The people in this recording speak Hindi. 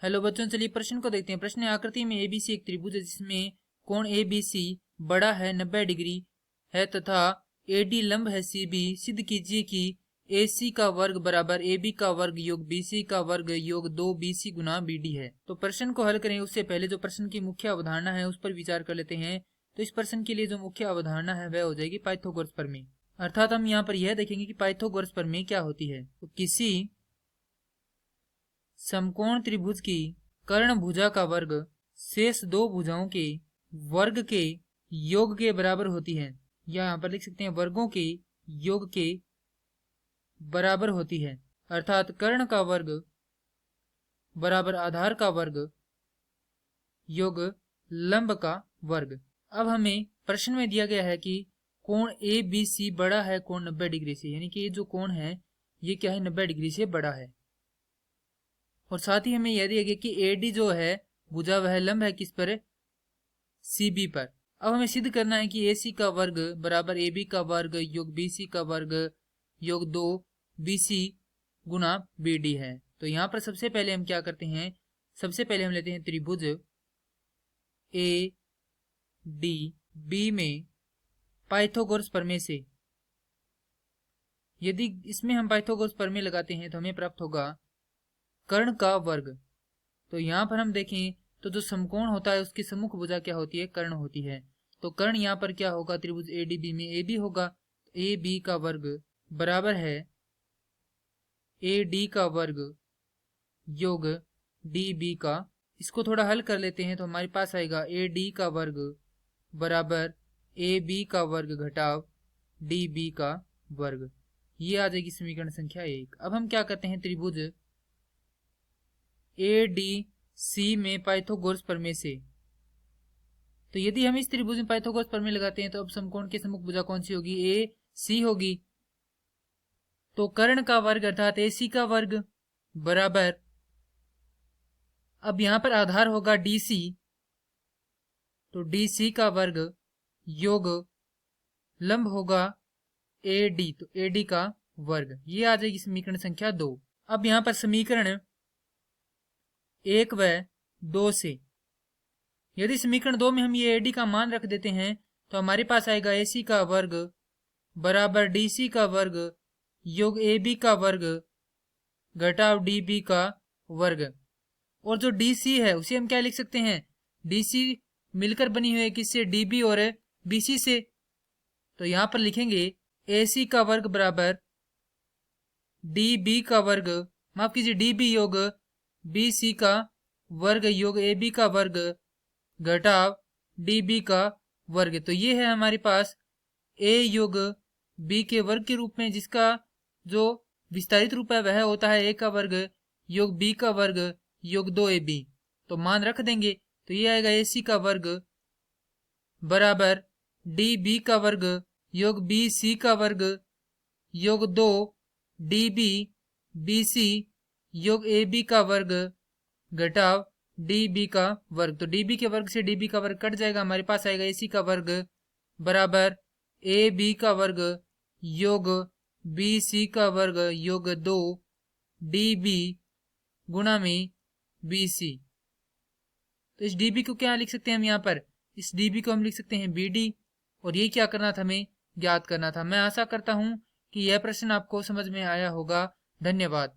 हेलो बच्चों, चलिए प्रश्न को देखते हैं। प्रश्न है, आकृति में एबीसी एक त्रिभुज है जिसमें कोण एबीसी बड़ा है 90 डिग्री है तथा एडी लंब है सीबी। सिद्ध कीजिए कि AC का वर्ग बराबर AB का वर्ग योग BC का वर्ग योग 2BC गुना BD है। तो प्रश्न को हल करें उससे पहले जो प्रश्न की मुख्य अवधारणा है उस पर विचार कर लेते हैं। तो इस प्रश्न के लिए जो मुख्य अवधारणा है वह हो जाएगी पाइथागोरस प्रमेय। अर्थात हम यहाँ पर यह देखेंगे कि पाइथागोरस प्रमेय क्या होती है। तो किसी समकोण त्रिभुज की कर्ण भुजा का वर्ग शेष दो भुजाओं के वर्ग के योग के बराबर होती है, या यहाँ पर लिख सकते हैं वर्गों के योग के बराबर होती है। अर्थात कर्ण का वर्ग बराबर आधार का वर्ग योग लंब का वर्ग। अब हमें प्रश्न में दिया गया है कि कोण ABC बड़ा है कोण 90 डिग्री से, यानी कि ये जो कोण है ये क्या है 90 डिग्री से बड़ा है। और साथ ही हमें यह दिया गया कि AD जो है भुजा वह लंब है किस पर, CB पर। अब हमें सिद्ध करना है कि AC का वर्ग बराबर AB का वर्ग योग BC का वर्ग योग 2BC गुना BD है। तो यहाँ पर सबसे पहले हम क्या करते हैं, सबसे पहले हम लेते हैं त्रिभुज ADB में पाइथागोरस प्रमेय से। यदि इसमें हम पाइथागोरस प्रमेय लगाते हैं तो हमें प्राप्त होगा कर्ण का वर्ग। तो यहाँ पर हम देखें तो जो समकोण होता है उसकी सम्मुख भुजा क्या होती है, कर्ण होती है। तो कर्ण यहाँ पर क्या होगा, त्रिभुज ADB में AB होगा। तो AB का वर्ग बराबर है AD का वर्ग योग DB का। इसको थोड़ा हल कर लेते हैं तो हमारे पास आएगा AD का वर्ग बराबर AB का वर्ग घटाव DB का वर्ग। ये आ जाएगी समीकरण संख्या 1। अब हम क्या करते हैं, त्रिभुज ADC में पाइथागोरस प्रमेय से। तो यदि हम इस त्रिभुज में पाइथागोरस प्रमेय लगाते हैं तो अब समकोण के सम्मुख भुजा कौन सी होगी, AC होगी। तो कर्ण का वर्ग अर्थात AC का वर्ग बराबर, अब यहां पर आधार होगा DC, तो DC का वर्ग योग लंब होगा AD, तो AD का वर्ग। ये आ जाएगी समीकरण संख्या 2। अब यहां पर समीकरण 1 व 2 से यदि समीकरण 2 में हम ये AD का मान रख देते हैं तो हमारे पास आएगा AC का वर्ग बराबर DC का वर्ग योग AB का वर्ग घटाव DB का वर्ग। और जो DC है उसे हम क्या लिख सकते हैं, DC मिलकर बनी हुई है किससे, DB और BC से। तो यहां पर लिखेंगे AC का वर्ग बराबर DB का वर्ग, माफ कीजिए DB योग BC का वर्ग योग AB का वर्ग घटाव DB का वर्ग। तो ये है हमारे पास A योग B के वर्ग के रूप में, जिसका जो विस्तारित रूप है वह होता है A का वर्ग योग B का वर्ग योग 2AB। तो मान रख देंगे तो ये आएगा AC का वर्ग बराबर DB का वर्ग योग BC का वर्ग योग 2DB BC योग AB का वर्ग घटाव DB का वर्ग। तो DB के वर्ग से DB का वर्ग कट जाएगा, हमारे पास आएगा AC का वर्ग बराबर AB का वर्ग योग BC का वर्ग योग 2DB गुणा में BC। तो इस DB को क्या लिख सकते हैं हम, यहाँ पर इस DB को हम लिख सकते हैं BD। और ये क्या करना था, हमें ज्ञात करना था। मैं आशा करता हूं कि यह प्रश्न आपको समझ में आया होगा। धन्यवाद।